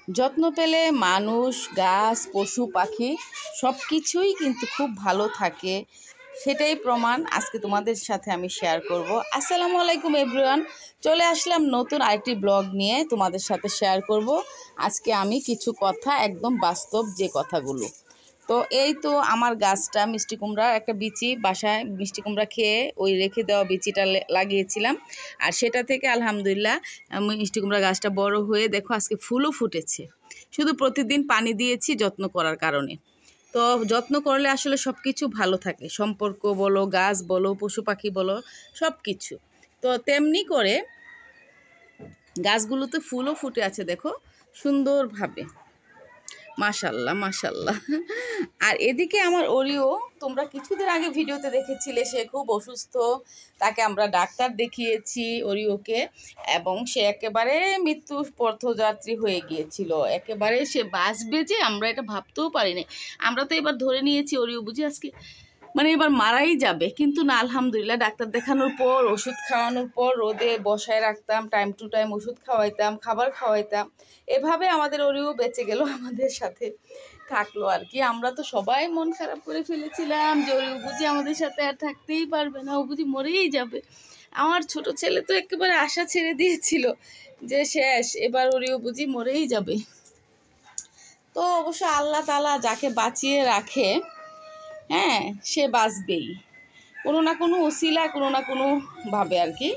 যত্ন পেলে মানুষ, গাছ, পশু পাখি সব কিছুই কিন্তু খুব ভালো থাকে। সেটাই প্রমাণ আজকে তোমাদের সাথে আমি শেয়ার করব। আসসালামু আলাইকুম এভরিওয়ান, চলে আসলাম নতুন আরেকটি ব্লগ নিয়ে তোমাদের সাথে শেয়ার করব। আজকে আমি কিছু কথা একদম বাস্তব যে কথাগুলো। তো এই তো আমার গাছটা মিষ্টি কুমড়ার একটা বিচি, বাসায় মিষ্টি কুমড়া খেয়ে ওই রেখে দেওয়া বিচিটা লাগিয়েছিলাম। আর সেটা থেকে আলহামদুলিল্লাহ মিষ্টি কুমড়া গাছটা বড় হয়ে দেখো আজকে ফুলও ফুটেছে। শুধু প্রতিদিন পানি দিয়েছি যত্ন করার কারণে। তো যত্ন করলে আসলে সব কিছু ভালো থাকে, সম্পর্ক বলো, গাছ বলো, পশু পাখি বলো, সব কিছু। তো তেমনি করে গাছগুলোতে ফুলও ফুটে আছে দেখো সুন্দরভাবে, মাশাল্লাহ মাশাল্লাহ। আর এদিকে আমার ওরিও, তোমরা কিছুদিন আগে ভিডিওতে দেখেছিলে, সে খুব অসুস্থ। তাকে আমরা ডাক্তার দেখিয়েছি ওরিওকে, এবং সে একেবারে মৃত্যু পথযাত্রী হয়ে গিয়েছিল। একেবারে সে বাঁচবে যে আমরা এটা ভাবতেও পারিনি। আমরা তো এবার ধরে নিয়েছি ওরিও বুঝি আজকে এবার মারাই যাবে, কিন্তু না, আলহামদুলিল্লাহ ডাক্তার দেখানোর পর, ওষুধ খাওয়ানোর পর রোদে বসায় রাখতাম, টাইম টু টাইম ওষুধ খাওয়াইতাম, খাবার খাওয়াইতাম, এভাবে আমাদের ওরিও বেঁচে গেল, আমাদের সাথে থাকলো আর কি। আমরা তো সবাই মন খারাপ করে ফেলেছিলাম যে ওরিও বুঝি আমাদের সাথে আর থাকতেই পারবে না, ও বুঝি মরেই যাবে। আমার ছোট ছেলে তো একেবারে আশা ছেড়ে দিয়েছিল যে শেষ, এবার ওরিও বুঝি মরেই যাবে। তো অবশ্য আল্লাহ তাআলা যাকে বাঁচিয়ে রাখে, হ্যাঁ, সে বাঁচবেই। কোনো না কোনো উসিলা, কোনো না কোনোভাবে আর কি।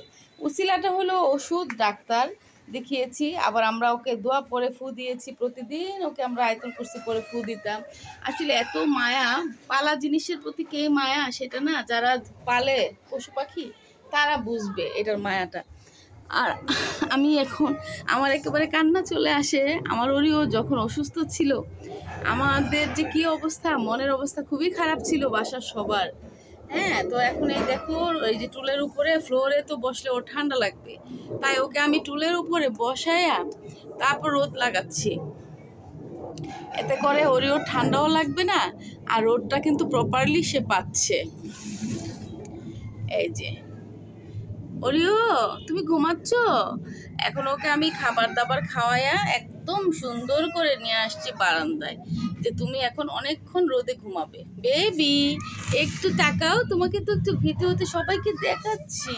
উসিলাটা হলো ওষুধ, ডাক্তার দেখিয়েছি, আবার আমরা ওকে দোয়া পরে ফু দিয়েছি। প্রতিদিন ওকে আমরা আয়াতুল কুরসি পরে ফু দিতাম। আসলে এত মায়া, পালা জিনিসের প্রতি কে মায়া, সেটা না যারা পালে পশু পাখি তারা বুঝবে এটার মায়াটা। আর আমি এখন, আমার একেবারে কান্না চলে আসে। আমার ওরিও যখন অসুস্থ ছিল, আমাদের যে কি অবস্থা, মনের অবস্থা খুবই খারাপ ছিল বাসার সবার। হ্যাঁ, তো এখন এই দেখো, এই যে টুলের উপরে, ফ্লোরে তো বসলে ওর ঠান্ডা লাগবে, তাই ওকে আমি টুলের উপরে বসায়া তারপর রোদ লাগাচ্ছি। এতে করে ওরিও ঠান্ডাও লাগবে না, আর রোদটা কিন্তু প্রপারলি সে পাচ্ছে। এই যে ওরিও, তুমি ঘুমাচ্ছ? এখন ওকে আমি খাবার দাবার খাওয়াইয়া একদম সুন্দর করে নিয়ে আসছি বারান্দায়, যে তুমি এখন অনেকক্ষণ রোদে ঘুমাবে। বেবি একটু তাকাও, তোমাকে তো একটু ভিডিওতে সবাইকে দেখাচ্ছি,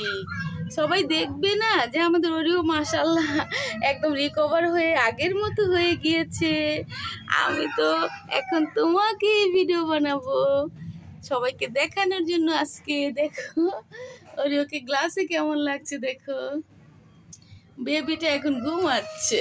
সবাই দেখবে না যে আমাদের ওরিও মাশাআল্লাহ একদম রিকভার হয়ে আগের মতো হয়ে গিয়েছে। আমি তো এখন তোমাকে ভিডিও বানাবো সবাইকে দেখানোর জন্য। আজকে দেখো ওরিওকে গ্লাসে কেমন লাগছে, দেখো বেবিটা এখন ঘুমাচ্ছে।